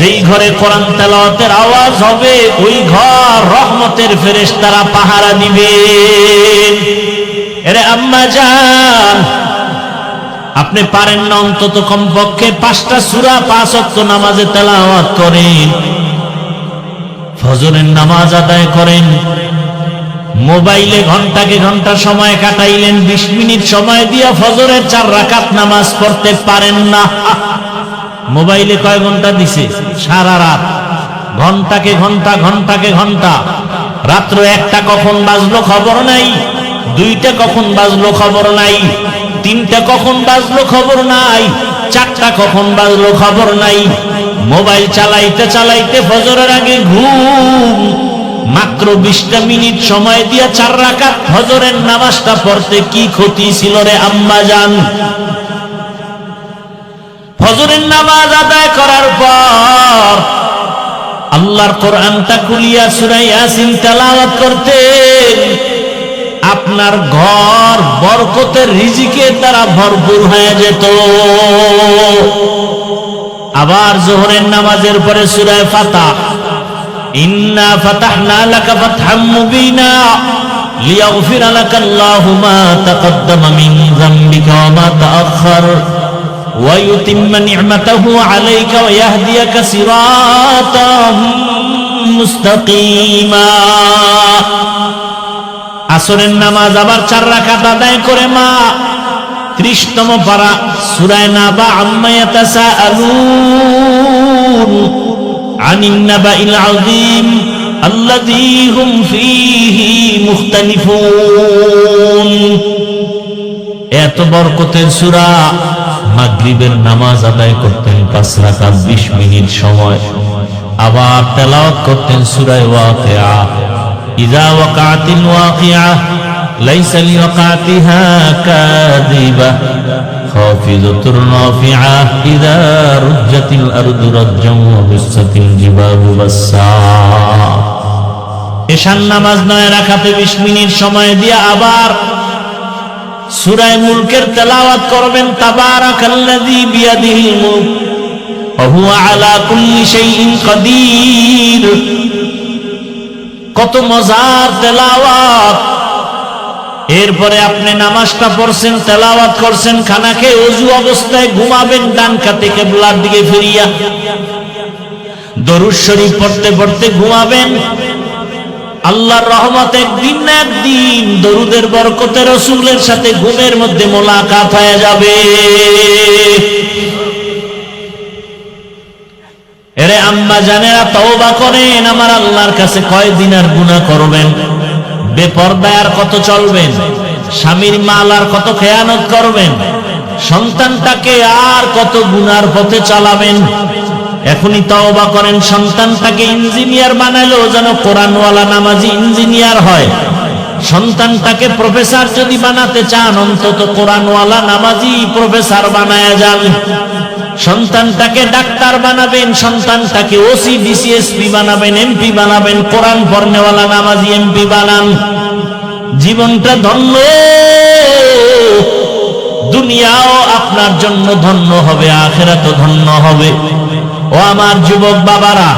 যেই ঘরে কোরআন তেলাওয়াতের আওয়াজ হবে ওই ঘর রহমতের ফেরেশতারা পাহারা দিবে। এরে আম্মা জান, আপনি পারেন না অন্তত কমপক্ষে 5টা সূরা 5 ওয়াক্ত নামাজে তেলাওয়াত করেন, ফজরের নামাজ আদায় করেন। মোবাইলে ঘন্টাকে ঘন্টা সময় কাটাইলেন, 20 মিনিট সময় দিয়া ফজরের 4 রাকাত নামাজ পড়তে পারেন না। মোবাইলে কয় ঘন্টা দিছে? সারা রাত। ঘন্টাকে ঘন্টা, ঘন্টাকে ঘন্টা। রাত্র 1টা কখন বাজলো খবর নাই, 2টা কখন বাজলো খবর নাই, 3টা কখন বাজলো খবর নাই, 4টা কখন বাজলো খবর নাই। মোবাইল চালাইতে চালাইতে ফজরের আগে ঘুম। মাত্র 20টা মিনিট সময় দিয়া 4 রাকাত ফজরের নামাজটা পড়তে কি ক্ষতি ছিল রে আম্মা জান? ফজরের নামাজ আদায় করার পর আল্লাহর কোরআনটা খুলিয়া সূরা ইয়াসিন তেলাওয়াত করতেন। আপনার ঘর বরকতের রিজিকের দ্বারা ভরপুর হয়ে যেত। আবার যোহরের নামাজের পরে সূরা ফাতাহ, ইন্না ফাতাহনা লাকা ফাতহাম মুবিনা লিয়াগফিরা লাকাল্লাহু মা তাকদ্দামা মিন যামবিকা ওয়া মা তাআখার ওয়া ইউতিম্মা নি'মাতাহু আলাইকা ওয়া ইয়াহদিয়াকা সিরাতাম মুস্তাকিমা। আসরের নামাজ আবার 4 রাকাত আদায় করে মা 30তম পারা সূরা নাবা আম্মা ইয়াতাসাআলুন আনিন নাবাইল আযীম আল্লাযী হুম ফীহি মুখতালিফুন। এত বরকতের সূরা। মাগরিবের নামাজ আদায় করতেন 5 রাকাত 20 মিনিট সময়, আবার তেলাওয়াত করতেন সূরা ওয়াকিয়া। ইযা ওয়াকাতিল ওয়াকিয়া লাইসা লিওয়াকাতিহা কাযিবা খাফিযাতুর রাফিআ ইযা রুজ্জাতিল আরদু রাজ্জান ওয়া বুসাতিল জিবালু বাসসা। এশার নামাজ 9 রাকাতে 20 মিনিট সময় দিয়ে আবার সূরা মুলকের তেলাওয়াত করবেন। তাবারাকাল্লাযী বিয়াদিহিল মুলক ওয়া হুয়া আলা কুল্লি শাইইন কাদির। কত মজার তেলাওয়াত। এরপরে আপনি নামাজটা পড়ছেন, তেলাওয়াত করছেন, খানা খেয়ে ওযু অবস্থায় ঘুমাবেন ডান কাতে কিবলার দিকে ফিরিয়া। দরুদ শরীফ পড়তে পড়তে ঘুমাবেন। আল্লাহর রহমত একদিন না একদিন দরুদের বরকতে রাসূলের সাথে ঘুমের মধ্যে মোলাকাত হয়ে যাবে। এরে আম্মা জানেরা, তওবা করেন। আমার আল্লাহর কাছে কয়দিন আর গুনাহ করবেন? বেপরদায় আর কত চলবেন? স্বামীর মাল আর কত খেয়ানত করবেন? সন্তানটাকে আর কত গুনার পথে চালাবেন? এখনই তওবা করেন। সন্তানটাকে ইঞ্জিনিয়ার বানালেও যেন কোরআনওয়ালা নামাজি ইঞ্জিনিয়ার হয়। সন্তানটাকে প্রফেসর যদি বানাতে চান, অন্তত কোরআনওয়ালা নামাজি প্রফেসর বানায়া যান। সন্তানটাকে ডাক্তার বানাবেন, সন্তানটাকে ওসি ডিসিএসপি বানাবেন, এমপি বানাবেন, কোরআন পড়নেওয়ালা নামাজি এমপি বানান। জীবনটা ধন্য, দুনিয়াও আপনার জন্য ধন্য হবে, আখিরাতও ধন্য হবে। ও আমার যুবক বাবারা,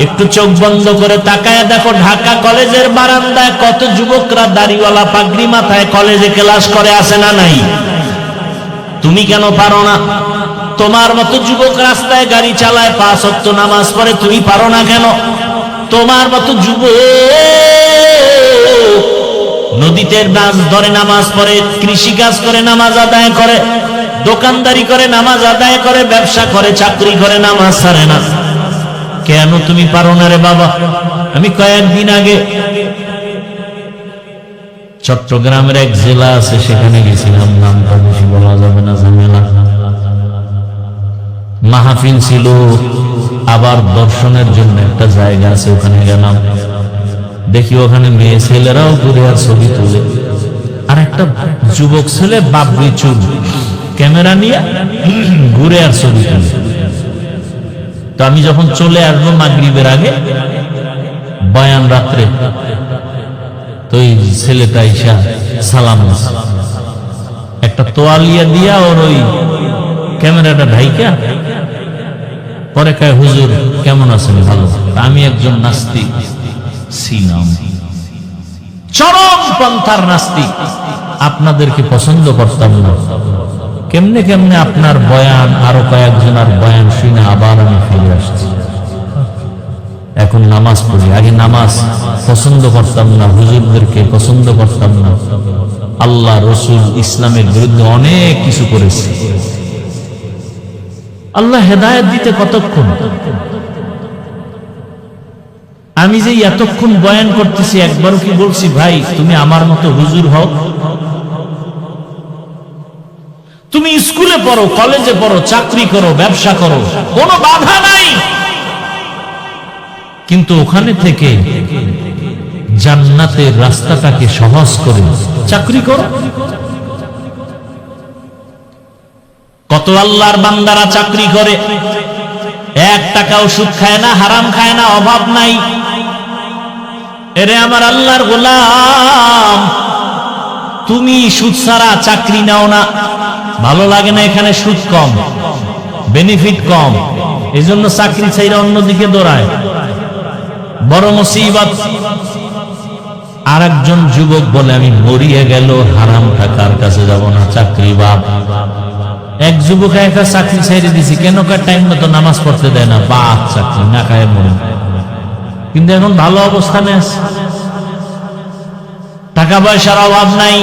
একটু চোখ বন্ধ করে তাকায় দেখো, ঢাকা কলেজের বারান্দায় কত যুবকরা দাড়িওয়ালা পাগড়ি মাথায় কলেজে ক্লাস করে, আছে না নাই? তুমি কেন পারো না? তোমার মতো যুবক রাস্তায় গাড়ি চালায়, 5 ওয়াক্ত নামাজ পড়ে, তুমি পারো না কেন? তোমার মতো যুবক নদীতে মাছ ধরে নামাজ পড়ে, কৃষি কাজ করে নামাজ আদায় করে, দোকানদারি করে নামাজ আদায় করে, ব্যবসা করে, চাকরি করে, নামাজ ছাড়ে না। কেন তুমি পারো না রে বাবা? আমি কয়েকদিন আগে চট্টগ্রামের এক জেলা আছে, সেখানে গেছিলাম। নামটা বেশি বলা যাবে না, ঝামেলা। মাহফিল ছিল, আবার দর্শনের জন্য একটা জায়গা আছে, ওখানে গেলাম। দেখি ওখানে মেয়ে ছেলেরাও ঘুরে আর ছবি তুলে, আর একটা যুবক ছেলে বাবরি চুল ক্যামেরা নিয়ে ঘুরে আর ছবি তুলে। তো আমি যখন চলে আসবো মাগরিবের আগে, বয়ান রাত্রে, তো এই ছেলেটা ইসা সালাম একটা তোয়ালিয়া দিয়া ওর ওই ক্যামেরাটা ঢাইকা পরে কয় হুজুর কেমন আছেন? ভালো। আমি একজন নাস্তিক ছিলাম, চরম পন্থার নাস্তিক, আপনাদেরকে পছন্দ করতাম না। কেমনে কেমনে আপনার বয়ান আরো কয়েকজনের বয়ান শুনে আবার আমি ফিরে আসছি, এখন নামাজ পড়ি। আগে নামাজ পছন্দ করতাম না, হুজুরদেরকে পছন্দ করতাম না, আল্লাহ রসুল ইসলামের বিরুদ্ধে অনেক কিছু করেছি। আল্লাহ হেদায়েত দিতে কতক্ষণ? আমি যে এতক্ষণ বয়ান করতেছি একবারও কি বলছি ভাই তুমি আমার মতো হুজুর হও? তুমি স্কুলে পড়ো, কলেজে পড়ো, চাকরি করো, ব্যবসা করো, কোনো বাধা নাই, কিন্তু ওখানে থেকে জান্নাতের রাস্তাটাকে সহজ করে চাকরি করো। কত আল্লাহর বান্দারা চাকরি করে, 1 টাকাও সুদ খায় না, হারাম খায় না, অভাব নাই। এরে আমার আল্লাহর গোলাম, তুমি সুদ ছাড়া চাকরি নাও না, ভালো লাগে না, এখানে সুদ কম, বেনিফিট কম, এজন্য চাকরি ছাইরা অন্যদিকে দৌড়ায়। বড় মুসিবত। আর একজন যুবক বলে আমি মরিয়ে গেল হারাম টাকার কাছে যাব না, চাকরি বাদ। এক যুবক একা চাকরি ছেড়ে দিছি, কেন? টাইম মতো নামাজ পড়তে দেয় না, বাদ, চাকরি না খায় মরে, কিন্তু এখন ভালো অবস্থানে আছে, টাকা পয়সার অভাব নাই।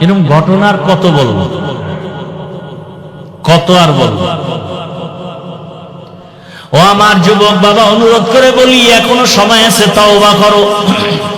এরকম ঘটনার কত বলবো, কত আর বলবো। ও আমার যুবক বাবা, অনুরোধ করে বলি এখনো সময় আছে, তওবা করো।